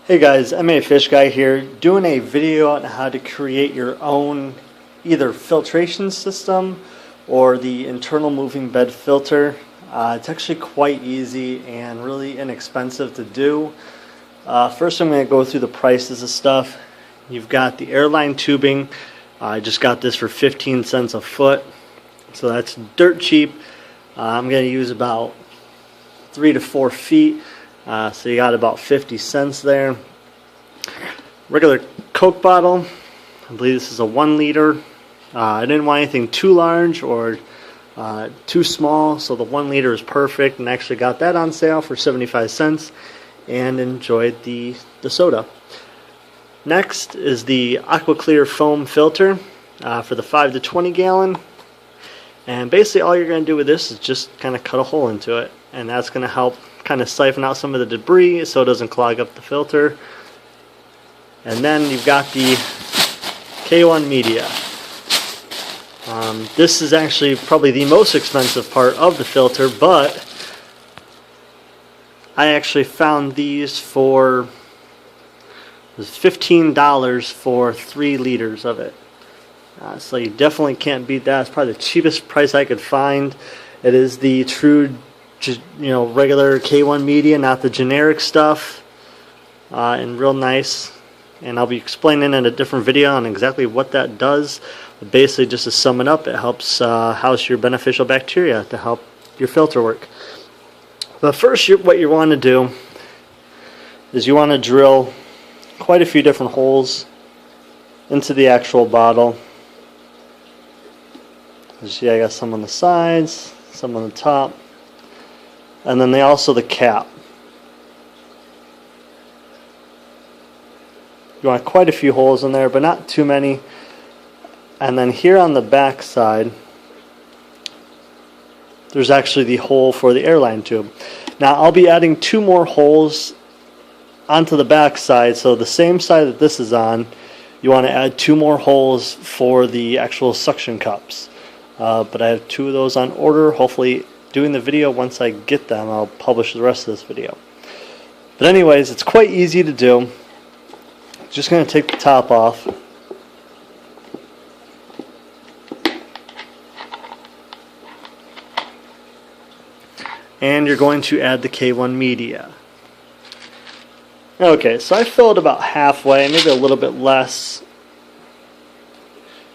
Hey guys, MA Fish Guy here, doing a video on how to create your own either filtration system or the internal moving bed filter. It's actually quite easy and really inexpensive to do. First I'm going to go through the prices of stuff. You've got the airline tubing. I just got this for 15 cents a foot, so that's dirt cheap. I'm going to use about 3 to 4 feet. So you got about 50 cents there. Regular Coke bottle. I believe this is a 1 liter. I didn't want anything too large or too small, so the 1 liter is perfect, and actually got that on sale for 75 cents and enjoyed the soda. Next is the Aqua Clear foam filter for the 5 to 20 gallon. And basically all you're going to do with this is just kind of cut a hole into it, and that's going to help kind of siphon out some of the debris so it doesn't clog up the filter. And then you've got the K1 media. This is actually probably the most expensive part of the filter, but I actually found these for it was $15 for 3 liters of it. So you definitely can't beat that. It's probably the cheapest price I could find. It is the true, regular K1 media, not the generic stuff, and real nice. And I'll be explaining in a different video on exactly what that does. But basically, just to sum it up, it helps house your beneficial bacteria to help your filter work. But first, what you want to do is you want to drill quite a few different holes into the actual bottle. You see, I got some on the sides, some on the top, and then the cap. You want quite a few holes in there, but not too many. And then here on the back side, there's actually the hole for the airline tube. Now I'll be adding 2 more holes onto the back side, so the same side that this is on, you want to add 2 more holes for the actual suction cups. But I have 2 of those on order. Hopefully doing the video, once I get them, I'll publish the rest of this video. But anyways, it's quite easy to do. Just going to take the top off. And you're going to add the K1 media. Okay, so I filled about halfway, maybe a little bit less.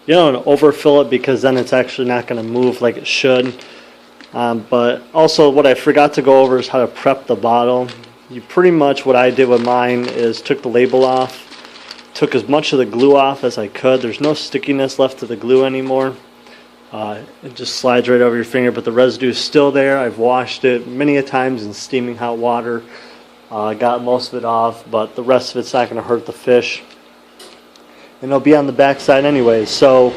You don't want to overfill it because then it's actually not going to move like it should. But also what I forgot to go over is how to prep the bottle. You pretty much, what I did with mine is took the label off, took as much of the glue off as I could. There's no stickiness left to the glue anymore. It just slides right over your finger, but the residue is still there. I've washed it many a times in steaming hot water. I got most of it off, but the rest of it's not going to hurt the fish. And it'll be on the back side anyways, so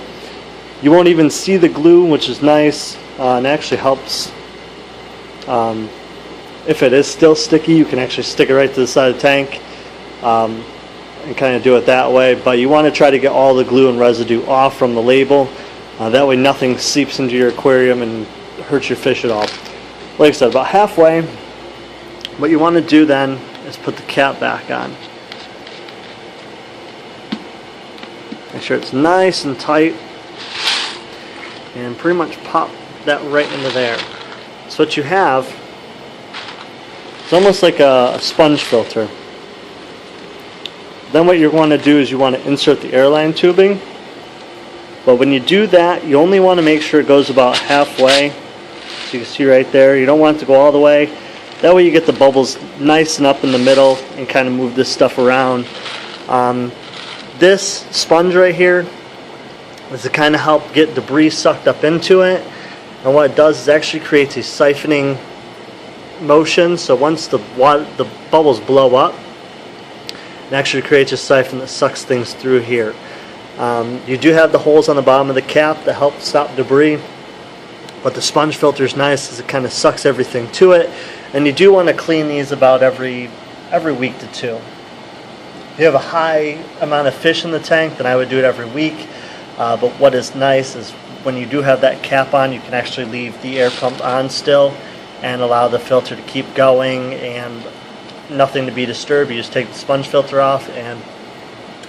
you won't even see the glue, which is nice, and actually helps. If it is still sticky, you can actually stick it right to the side of the tank and kind of do it that way. But you want to try to get all the glue and residue off from the label. That way nothing seeps into your aquarium and hurts your fish at all. Like I said, about halfway. What you want to do then is put the cap back on. Make sure it's nice and tight, and pretty much pop that right into there. So what you have, it's almost like a sponge filter. Then what you want to do is you want to insert the airline tubing. But when you do that, you only want to make sure it goes about halfway. So you can see right there, you don't want it to go all the way. That way you get the bubbles nice and up in the middle and kind of move this stuff around. This sponge right here is to kind of help get debris sucked up into it. And what it does is actually creates a siphoning motion. So once the bubbles blow up, it actually creates a siphon that sucks things through here. You do have the holes on the bottom of the cap that help stop debris, but the sponge filter is nice because it kind of sucks everything to it. And you do want to clean these about every week to 2. If you have a high amount of fish in the tank, then I would do it every week. But what is nice is when you do have that cap on, you can actually leave the air pump on still and allow the filter to keep going and nothing to be disturbed. You just take the sponge filter off and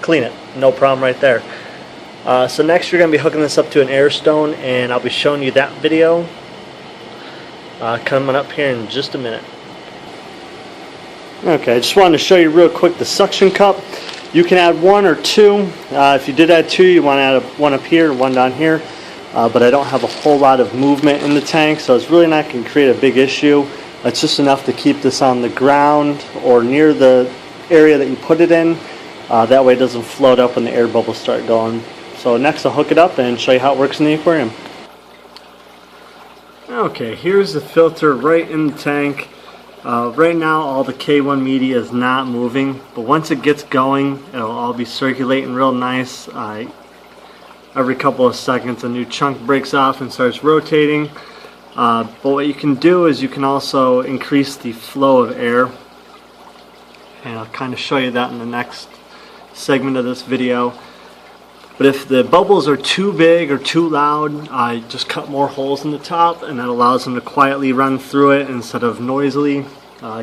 clean it. No problem right there. So next you're going to be hooking this up to an air stone, and I'll be showing you that video coming up here in just a minute. Okay, I just wanted to show you real quick the suction cup. You can add one or two. If you did add two, you want to add one up here and one down here. But I don't have a whole lot of movement in the tank, so it's really not going to create a big issue. It's just enough to keep this on the ground or near the area that you put it in. That way it doesn't float up when the air bubbles start going. So next I'll hook it up and show you how it works in the aquarium. Okay, here's the filter right in the tank. Right now all the K1 media is not moving, but once it gets going it'll all be circulating real nice. Every couple of seconds a new chunk breaks off and starts rotating. But what you can do is you can also increase the flow of air, and I'll kind of show you that in the next segment of this video. But if the bubbles are too big or too loud, I just cut more holes in the top, and that allows them to quietly run through it instead of noisily,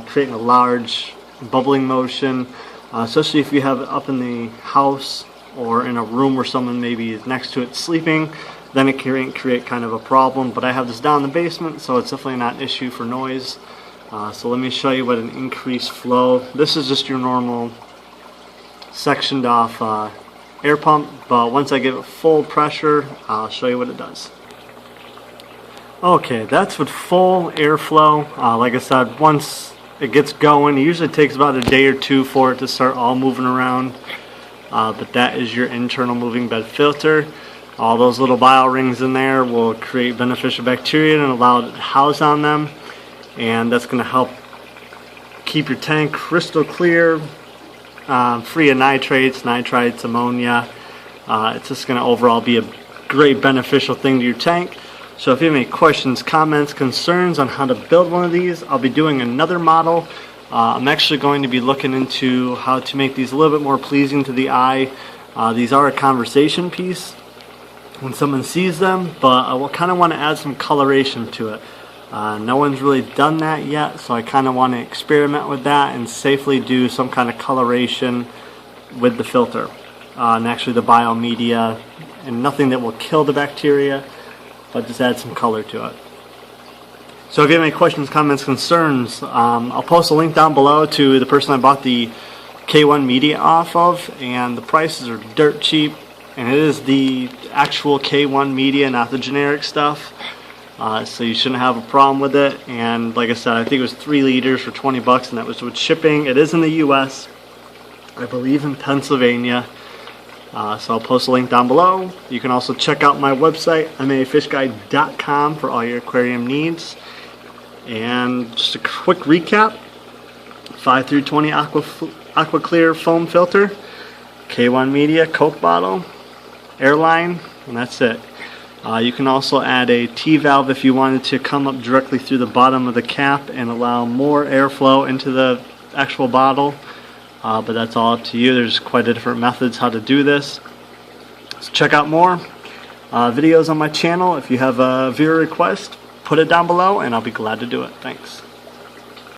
creating a large bubbling motion, especially if you have it up in the house or in a room where someone maybe is next to it sleeping. Then it can create kind of a problem. But I have this down in the basement, so it's definitely not an issue for noise. So let me show you what an increased flow. This is just your normal sectioned off air pump, but once I give it full pressure, I'll show you what it does. Okay, that's with full airflow. Like I said, once it gets going, it usually takes about a day or two for it to start all moving around. But that is your internal moving bed filter. All those little bile rings in there will create beneficial bacteria and allow it to house on them, and that's going to help keep your tank crystal clear, free of nitrites, ammonia. It's just going to overall be a great beneficial thing to your tank. So if you have any questions, comments, concerns on how to build one of these, I'll be doing another model. I'm actually going to be looking into how to make these a little bit more pleasing to the eye. These are a conversation piece when someone sees them, but I will kind of want to add some coloration to it. No one's really done that yet, so I kind of want to experiment with that and safely do some kind of coloration with the filter and actually the biomedia, and nothing that will kill the bacteria, but just add some color to it. So if you have any questions, comments, concerns, I'll post a link down below to the person I bought the K1 media off of, and the prices are dirt cheap, and it is the actual K1 media, not the generic stuff. So you shouldn't have a problem with it. And like I said, I think it was 3 liters for 20 bucks, and that was with shipping. It is in the US, I believe in Pennsylvania. So I'll post a link down below. You can also check out my website, mafishguide.com, for all your aquarium needs. And just a quick recap: 5 through 20 aqua clear foam filter, K1 media, Coke bottle, airline, and that's it. You can also add a T-valve if you wanted to come up directly through the bottom of the cap and allow more airflow into the actual bottle. But that's all up to you. There's quite a different methods how to do this. So check out more videos on my channel. If you have a viewer request, put it down below and I'll be glad to do it. Thanks.